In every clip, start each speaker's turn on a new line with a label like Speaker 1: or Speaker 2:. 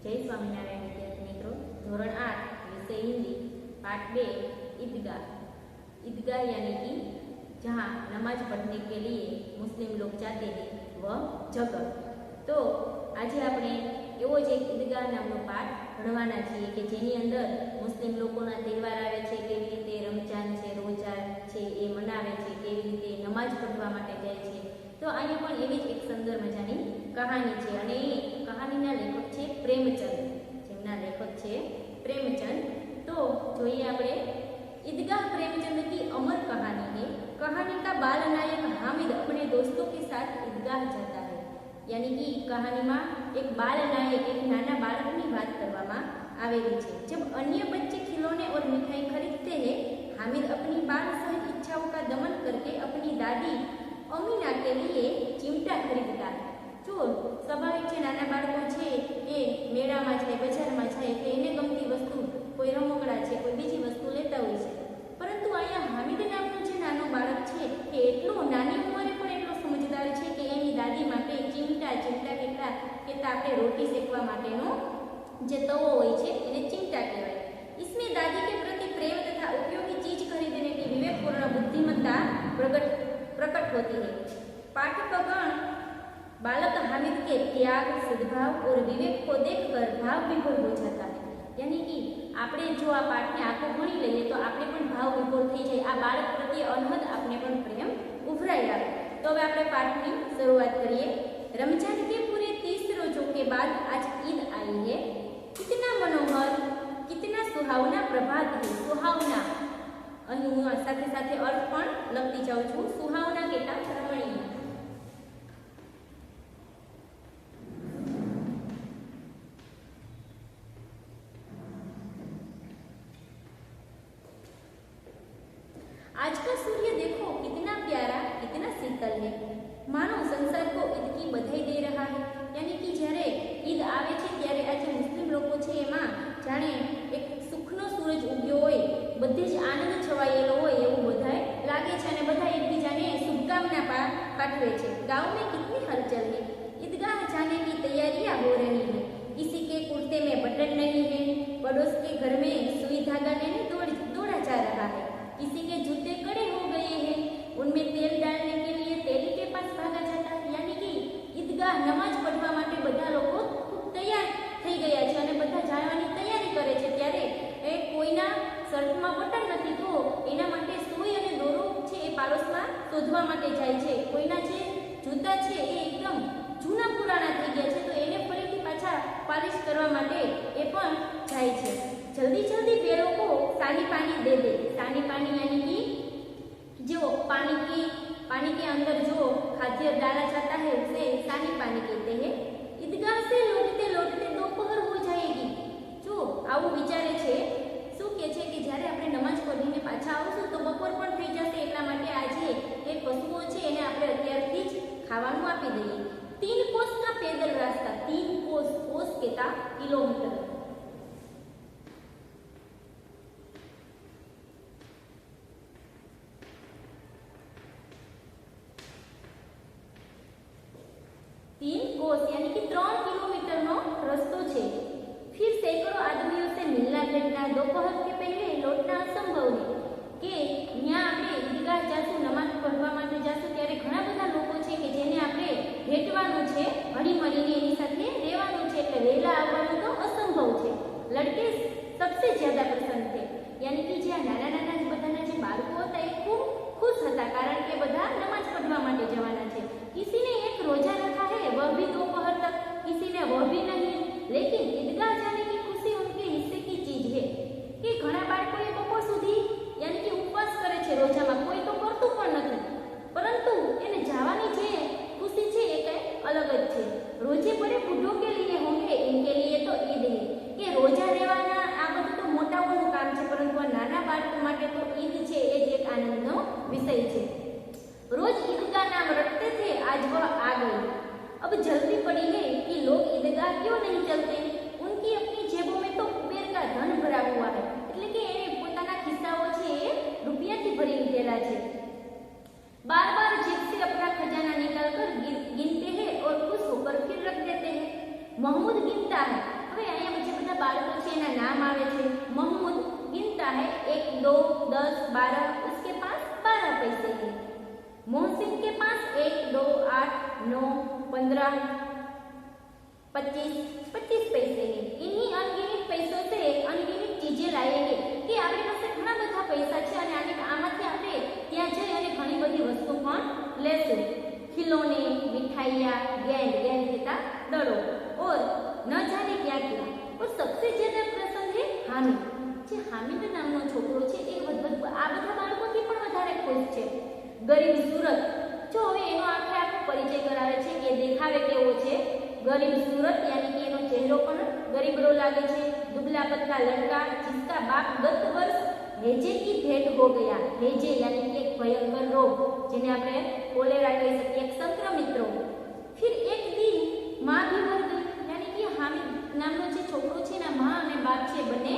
Speaker 1: जय स्वामीनारायण विद्यार्थी मित्रों, धोरण 8 विषय हिंदी पाठ 2 ईदगाह। ईदगाह यानी कि जहाँ नमाज पढ़ने के लिए मुस्लिम लोग जाते हैं वह जगह। तो आज આપણે એવો જ એક ઈદગાહ નામનો પાઠ ભણવાના છીએ કે જેની અંદર મુસ્લિમ લોકોના તહેવાર આવે છે, કેવી રીતે રમજાન છે, રોજા છે એ મનાવે છે, કેવી રીતે નમાજ પઢવા માટે જાય છે। તો અહીંયા પણ એવી જ એક સુંદર મજાની કહાની છે અને એ કહાનીના લેખક છે પ્રેમચંદ, જેમના લેખક છે प्रेमचंद। तो જોઈએ આપણે ईदगाह प्रेमचंद की अमर कहानी है। कहानी का बाल नायक हामिद अपने दोस्तों के साथ ईदगाह जाता है। यानी कि कहानी में एक बाल नायक, एक नाना बालक की बात करवामां आवेली छे। जब अन्य बच्चे खिलौने और मिठाई खरीदते हैं, हामिद अपनी बाल सहित इच्छाओं का दमन करके अपनी दादी अमीना के लिए चिमटा खरीदता है। जो स्वाभाविक है, नाना बाळको छे ए मेळामां जाय, बजारमां जाय એટલે એને ગમતી વસ્તુ, કોઈ રમકડા છે, કોઈ બીજી વસ્તુ લેતા હોય છે। પરંતુ અહીંયા હામિદ નામનો જે નાનો બાળક છે એ એટલો નાની ઉંમરે પણ એટલો સમજદાર છે કે એની દાદી માટે ચીમટા કેટલા કે આપણે રોટી શેકવા માટેનો જે તવો હોય છે એને ચીમટા કહેવાય। इसमें दादी के प्रति प्रेम तथा उपयोगी चीज खरीदने की विवेकपूर्ण बुद्धिमत्ता प्रकट होती है। पाठकगण बालक हामिद के त्याग, सद्भाव और विवेक को देखकर भाव विभोर हो जाता है। यानी कि આપણે જો આ પાઠને આખો ભણી લઈએ તો આપણે પણ ભાવ વિભોર થઈ જાય, આ બાળક પ્રત્યે અનહદ આપણે પણ પ્રેમ ઉભરાઈ આવે। તો હવે આપણે પાઠની શરૂઆત કરીએ। रमजान के पूरे 30 रोजों के बाद आज ईद आई है। कितना मनोहर, कितना सुहावना प्रभात है। सुहावना અહીં હું સાથે સાથે અર્થ પણ લખતી જાઉં છું। સુહાવના કેટલા રમણીય। आज का सूर्य देखो कितना प्यारा, कितना शीतल है। मानो संसार को ईद की बधाई दे रहा है। यानी कि જ્યારે ઈદ આવે છે ત્યારે આજે મુસ્લિમ લોકો છે એમાં જાણે એક સુખનો સૂરજ ઉગ્યો હોય, બધે જ આનંદ છવાયેલો હોય એવું બધાય લાગે છે અને બધા એકબીજાને શુભકામના પાઠવે છે। गांव में कितनी हलचल है, ईदगाह जाने की तैयारियां हो रही है। किसी के कुर्ते में बटन नहीं है, पड़ोस के घर में सुई धागा लेने दौड़ा जा रहा है। किसी के जूते कड़े हो गए हैं, उनमें तेल डालने के लिए तेली के पास भागा जाता है। यानी कि ईदगाह नमाज पढ़वा माटे બધા લોકો ખૂબ તૈયાર થઈ ગયા છે અને બધા જવાની તૈયારી કરે છે। ત્યારે એ કોઈના શર્ટમાં બટન નથી તો એના માટે સુઈ અને દોરો છે એ પાડોશમાં શોધવા માટે જાય છે। કોઈના જે જૂતા છે એ એકદમ જૂના પુરાણા થઈ ગયા છે તો એને ફરીથી પાછા પાલિશ કરવા માટે એ પણ જાય છે। जल्दी जल्दी पेड़ों को सानी पानी दे दे। सानी पानी यानी कि जो पानी के अंदर जो खाद्य डाला जाता है उसे सानी पानी कहते हैं। ईदगाह से लौटते लौटते दोपहर हो जाएगी। जो આવું વિચારે છે, શું કહે છે કે જ્યારે આપણે નમાજ પઢીને પાછા આવશું તો બપોર પણ થઈ જશે, એટલા માટે આજે એ પશુઓ છે એને આપણે અત્યારથી જ ખાવાનું આપી દઈએ। 3 कोस का पैदल रास्ता। 3 कोस कहता किलोमीटर। यानी कि 3 किलोमीटर नो रस्तो छे। फिर सैकड़ों आदमियों से मिलना भेटना, दोपहर के पहले लौटना असंभव है। कि ત્યાં આપણે ઈદગાહ જાશું, નમાજ પઢવા માટે જાશું ત્યારે ઘણા બધા લોકો છે કે જેને આપણે ભેટવાનું છે, હળી મળીને એની સાથે રહેવાનું છે, એટલે વહેલા આવવાનું તો અસંભવ છે। લડકે सबसे ज्यादा पसंद थे। यानी कि જ્યાં નાના નાના બધાના જે બાળકો હતા એ ખૂબ खुश હતા કારણ કે બધા નમાજ પઢવા માટે જવાના છે। किसी ने एक रोजा रखा है, वह भी दोपहर तक, किसी ने वह भी नहीं। लेकिन ईदगाह जाने की खुशी उनके हिस्से की चीज है। कि घણા બાળકોએ બપોર સુધી यानी कि उपवास करे છે રોજામાં, કોઈ તો કરતું પણ નથી, પરંતુ એને જવાની જે खुशी છે એ કંઈ અલગ જ છે। રોજે પડે બુઢો के लिए होंगे, इनके लिए तो ईद है। કે રોજા રહેવાના આ બધું તો મોટાઓનું કામ છે, પરંતુ આ નાના બાળકો માટે તો ઈદ છે એ જ એક આનંદનો વિષય છે। रोज ईद का नाम रटते थे, आज वह आ गई। अब जल्दी पड़ी है कि लोग ईदगाह क्यों नहीं 2, 10, 12, उसके पास 12 पैसे हैं। मोहसिन के पास 1, 2, 8, 9, 15, 25 पैसे हैं। इन्हीं अनगिनित पैसों से अनगिनित चीजें लाएंगे कि આપણી પાસે ઘણા બધા પૈસા છે અને આમાંથી આપણે ત્યાં જઈ અને ઘણી બધી વસ્તુ પણ લેશું। खिलौने, मिठाइयाँ, गेंद कहता दड़ो और न जाने क्या क्या। और सबसे ज्यादा पसंद है हामिद। જે હામિદ નામનો છોકરો છે એ આ બધા બાળકોથી પણ વધારે ખુશ છે। ગરીબ સુરત, જો હવે એનો આખો પરિચય કરાવે છે કે દેખાવે કેવો છે। गरीब सूरत यानी कि एनो चेहरो पण गरीबड़ो लागे छे। दुबला पतला लड़का जिसका बाप गत वर्ष हेजे की भेंट हो गया। हेजे यानी कि एक भयंकर रोग जिन्हें आपणे कोलेरा कही सकीए, एक संक्रमित रोग। फिर एक दिन मां भी मर गई यानी कि हामिद नामनो जे छोकरो छे ना मां अने बाप छे बने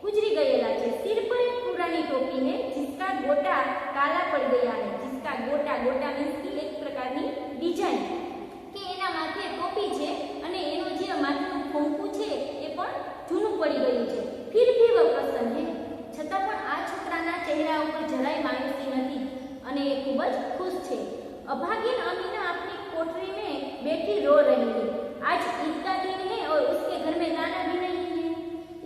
Speaker 1: गुजरी गयेला छे। सिर पर एक पुरानी टोपी है जिसका गोटा काला पड़ गया है। जिसका गोटा मीन्स की एक प्रकारनी डिजाइन કે એના માથે ટોપી છે અને એનો જે માથાનું ખોંકું છે એ પણ જૂનું પડી ગયું છે। फिर भी वो प्रसन्न है। છતાં પણ આ છોકરાના ચહેરા ઉપર જરાય માયુસી નથી અને એ ખૂબ જ ખુશ છે। अभागिन अमीना अपनी कोठरी में बैठी रो रही है। आज ईद का दिन है और उसके घर में दाना भी नहीं है।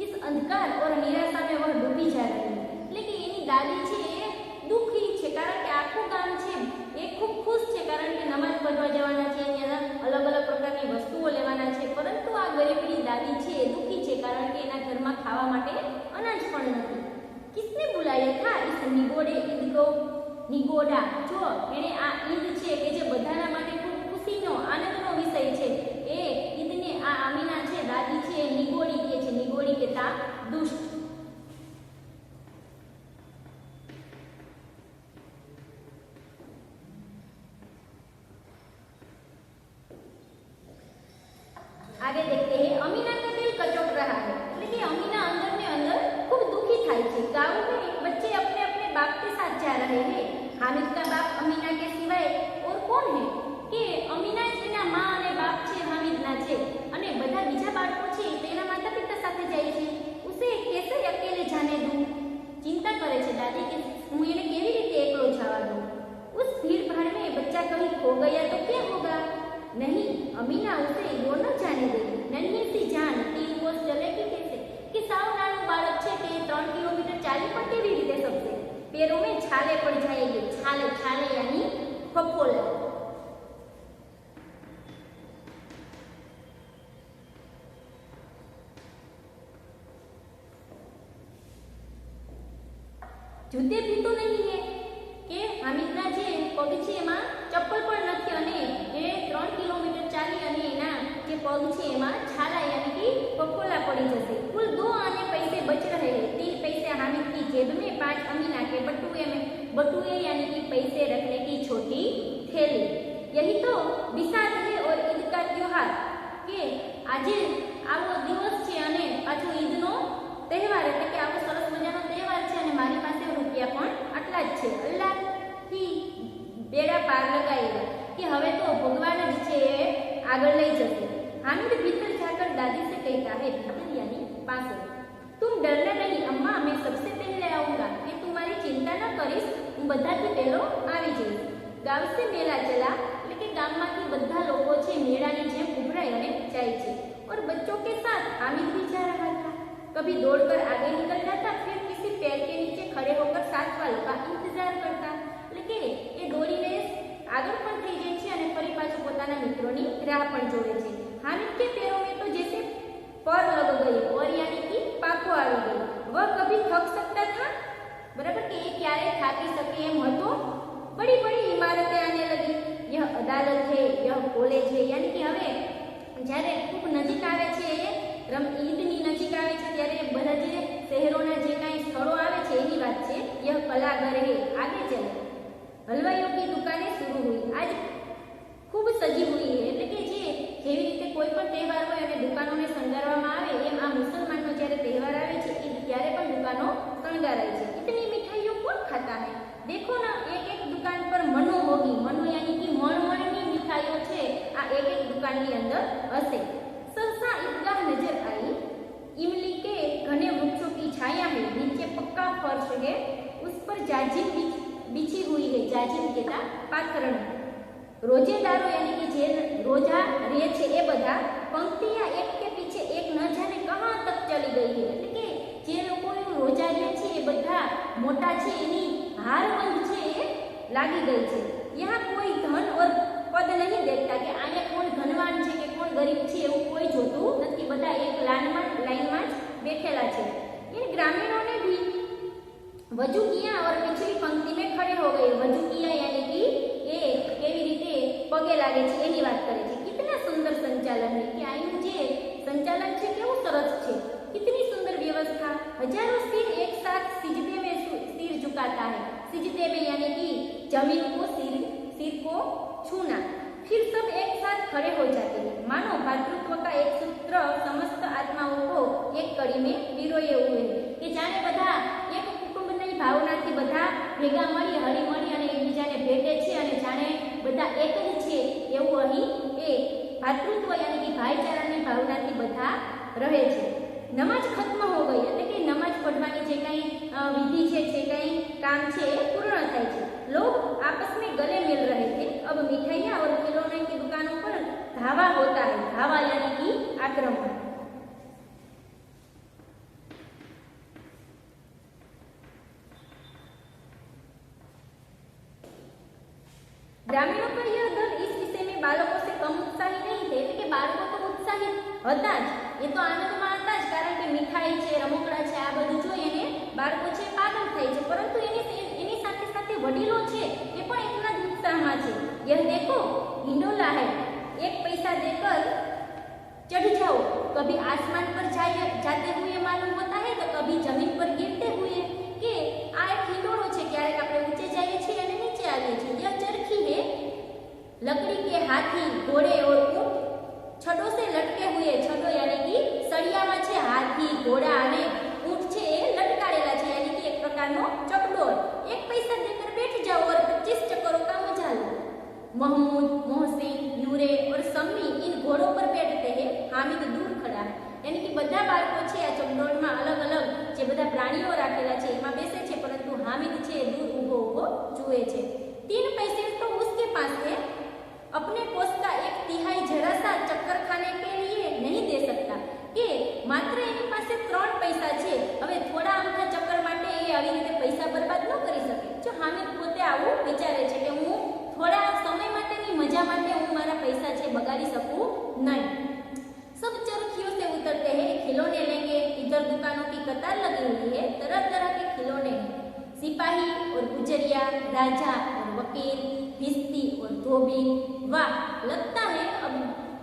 Speaker 1: इस अंधकार और निराशा में वह डूबी जा रही है। लेकिन એની દાદી છે એ દુઃખી છે કારણ કે આખું ગામ છે એ ખૂબ ખુશ છે કારણ કે નમાજ પઢવા જવાના છે, अलग अलग प्रकार की वस्तुओं लेवाना छे। परंतु आ गरीबनी दादी छे दुखी छे कारण के एना घर में खावा माटे अनाज पण नथी। किसने बुलाया था इस निगोड़े ईद को? निगोड़ा जो एने आ ईद छे के जे बधाना माटे खूब खुशीनो आनंदनो विषय छे ए ईदने आ आमीना छे दादी छे निगोड़ी के छे। निगोड़ी केता दुष्ट। आगे देखते हैं। अमीना का दिल कचोट रहा है लेकिन अमीना अंदर में अंदर खूब दुखी थाई छे। गांव में बच्चे अपने अपने बाप के साथ जा रहे हैं। हामिद का बाप अमीना के सिवाय और कौन है कि अमीना एना मां अने बाप छे हामिद ना छे अने बधा बीजा बाळको छे तेना माता पिता साथे जाय छे। उसे कैसे अकेले जाने दूं? चिंता करे छे दादी के हूँ एने केवी रीते एकलो जवा दूं। उस भीड़ भाड़ में बच्चा कहीं खो गया तो क्या होगा? नहीं, अमीना उसे वो न जाने देगी। नन्ही सी जान 3 कोस चलेगी कैसे? कि साव नानु बाळक छे ते 3 किलोमीटर चाली पण केवी रीते सकशे? पैरों में छाले पड़ जाएंगे। छाले यानी फफोला। जूते भी तो नहीं है કે હામિદના જે પગ છે એમાં ચપ્પલ પણ નથી અને એ 3 કિલોમીટર ચાલી અને એના જે પગ છે એમાં છાલા यानी कि फफोला पड़ी जैसे। कुल 2 आने पैसे बच रहे हैं। 3 पैसे हामिद की जेब में, 5 अमीना के बटुए में। बटुए यानी कि पैसे रखने की छोटी थैली। यही तो बिसात है और ईद का त्योहार के આજે આવો દિવસ છે અને પાછો ઈદનો તહેવાર એટલે કે આવો સરસ મજાનો તહેવાર છે અને મારી પાસે રૂપિયા પણ આટલા જ છે। અલ્લાહ થી બેડા પાર લગાવેલા કે હવે તો ભગવાન જ છે આગળ લઈ જશે। हामिद भीतर जाकर दादी से कहता है, भीतर यानी पास, तुम डरना नहीं अम्मा, मैं सबसे पहले आऊंगा। मैं तुम्हारी चिंता न करीश, હું બધાથી પહેલો આવી જઈશ। गांव से मेला चला लेकिन ગામમાંથી બધા લોકો છે મેળાની જેમ ઉભરાઈ અને જાય છે और बच्चों के साथ हामिद भी जा रहा था। कभी दौड़कर आगे निकल जाता, फिर किसी पेड़ के नीचे खड़े होकर साथ वालों का इंतजार करता। लेकिन ये दौड़ीने આગળ પણ થઈ જાય છે અને ફરી પાછું પોતાના મિત્રોની રાહ પણ જોવે છે। हामिद के पैरों में तो जैसे पर लग गई और यानी कि पाको આવી ગઈ। वह कभी थक सकता था? बराबर कि ये क्यारे थाकी सके एम હતો? बड़ी बड़ी इमारतें आने लगी। यह अदालत है, यह कॉलेज है, यानी कि હવે જ્યારે ખૂબ નજીક આવે છે ઈદની નજીક આવે છે ત્યારે બધા જે શહેરોના જે કાંઈ સ્થળો આવે છે એની વાત છે। यह कलाघर है, आगे चले। हलवाइयों की दुकानें शुरू हुई। आज खूब सजी हुई है એટલે કે જેવી રીતે કોઈ પણ તહેવાર હોય અને દુકાનોને શણગારવામાં આવે એમ આ મુસલમાનનો જ્યારે તહેવાર આવે છે ત્યારે પણ દુકાનો શણગારાય છે। इतनी मिठाइयों कौन खाता है? देखो ना, एक एक दुकान पर मनो होगी। मनो यानी कि मणमणनी मिठाइयों છે આ એક એક દુકાનની અંદર હશે। सरसा ईदगाह नजर आई। इमली के घने वृक्षों की छाया है, नीचे पक्का फर्श है। જાજીમ કેતા પાથરણી। रोजेदारो यानी कि जे रोजा रे छे ए बधा पंक्तियां एक के पीछे एक न जाने कहां तक चली गई है। એટલે કે જે લોકો રોજા રે છે એ બધા મોટા છે એની હારબંધ છે એ લાગી ગઈ છે। यहाँ कोई धन और पद नहीं देखता कि आने कोण धनवान છે કે કોણ ગરીબ છે એવું કોઈ જોતું નથી। બધા એક લાઈનમાં જ બેઠેલા છે। इन ग्रामीणों ने भी वजू किया और पिछली पंक्ति में खड़े हो गए। वजू किया यानी कि ये केवी रीते पगे लागे छे एनी वात करे छे। कितना सुंदर संचालन है कि आयु जे संचालन छे केवुं सरस छे। कितनी सुंदर व्यवस्था। हजारों सिर एक साथ सिजदे में सिर झुकाता है। सिजदे में यानी कि जमीन को सिर को छूना। फिर सब एक साथ खड़े हो जाते हैं मानो भातृत्व का एक सूत्र समस्त आत्माओं को एक कड़ी में पिरोए हुए है कि जाने बधा एक कुटुंबनी भावनाथी बधा भेगा मळी हળી मળી અને એકબીજાને ભેટે છે અને જાણે બધા એક જ છે એવું અહીં એ ભાતૃત્વ यानी कि ભાઈચારાની ભાવનાથી બધા રહે છે। नमाज खत्म हो गई એટલે કે નમાજ પઢવાની જે કઈ વિધિ છે જે કઈ કામ છે એ પૂર્ણ થાય છે। लोग आपस में गले मिल रहे थे। अब मिठाइयाँ और खिलौने की दुकानों पर धावा होता है। धावा यानी कि आक्रमण। ग्रामीणों का यह दल इस विषय में बालकों से कम उत्साही नहीं थे। એટલે કે બાળકો તો ઉત્સાહિત હતા જ, એ તો આનંદમાં હતા જ, કારણ કે મીઠાઈ છે, રમકડા છે, આ બધું જોઈ એને બાળકો છે પાગલ થાય છે। પરંતુ એની સાથે સાથે વડીલો છે એ પણ એટલા જ ઉત્સાહમાં છે। यह देखो हिंडोला है, एक पैसा देकर चढ़ जाओ। कभी आसमान पर जाते हुए मालूम होता है तो कभी जमीन पर गिरते हुए। કે આ એક હિંડોળો છે, ક્યારેક આપણે ઊંચે જઈએ છીએ અને નીચે આવીએ છીએ। यह चरखी है, लकड़ी के हाथी घोड़े और ऊंट छड़ों से लटके हुए। छड़ो यानी कि सળિયામાં છે, હાથી ઘોડા અને ऊंट છે એ લટકારેલા છે, यानी कि एक प्रकारનો चकडोर। एक पैसा देकर बैठ जाओ और 25 चक्करों का मजा लो। महमूद, मोहसिन, नूरे और सम्मी इन घोड़ों पर बैठते हैं। हामिद दूर खड़ा है, यानी कि બધા બાળકો છે આ ચકડોળમાં અલગ અલગ જે બધા પ્રાણીઓ રાખેલા છે એમાં બેસે છે, પરંતુ હામિદ છે એ દૂર ઊભો જુએ છે। 3 पैसे तो उसके पास है, अपने कोष का 1/3 जरा सा चक्कर खाने के लिए नहीं दे सकता। કે માત્ર એની પાસે 3 પૈસા છે, હવે થોડા આમના ચક્કર માટે એ આવી રીતે પૈસા બરબાદ ન કરી શકે। જો હામિદ પોતે આવું વિચારે છે કે હું થોડા સમય માટેની મજા માટે હું મારા પૈસા છે બગાડી सकूं नहीं। सब चरखियों से उतरते हैं, खिलौने लेंगे। इधर दुकानों की कतार लगी हुई है, तरह तरह के खिलौने हैं। सिपाही और गुजरिया, राजा और वकील, भिस्ती और धोबी। वाह, लगता है अब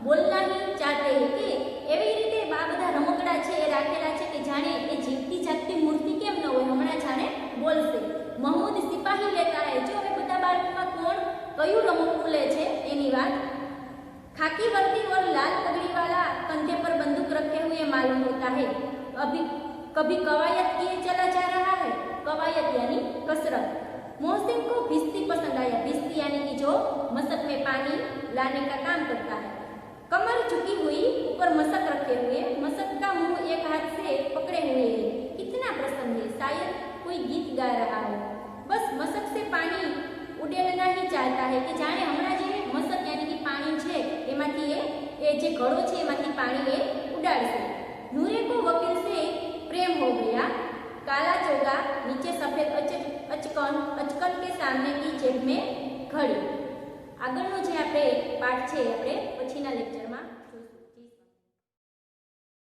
Speaker 1: बोलना ही चाहते हैं कि એવી રીતે આ બધા રમકડા છે એ રાખેલા છે કે જાણે એ જીવતી જાગતી મૂર્તિ કેમ ન હોય, હમણાં જાણે બોલશે। महमूद सिपाही लेता है। जो હવે બધા બાળકોમાં કોણ કયું રમકડું લે છે એની વાત। खाकी वर्दी और लाल पगड़ी वाला कंधे पर बंदूक रखे हुए मालूम होता है। अभी कभी कवायद किए चला जा रहा है। कवायद यानी कसरत। मोहसिन को भिस्ती पसंद आया। भिस्ती यानी कि जो मशक में पानी लाने का काम करता है। कमर झुकी हुई, ऊपर मशक रखे हुए, मशक का मुंह एक हाथ से पकड़े हुए है। कितना प्रसन्न है, शायद कोई गीत गा रहा हो। बस मशक से पानी उड़ेलना ही चाहता है कि जाने हमણાં જે મશક यानी कि पानी છે એમાંથી એ જે ઘડો છે એમાંથી પાણી એ ઉડાડશે। नूरे को वकील से प्रेम हो गया। काला चोगा, नीचे सफेद अचकन के सामने की जेब में घड़ी। આગળનો જે આપણે પાઠ છે આપણે પછીના લેક્ચરમાં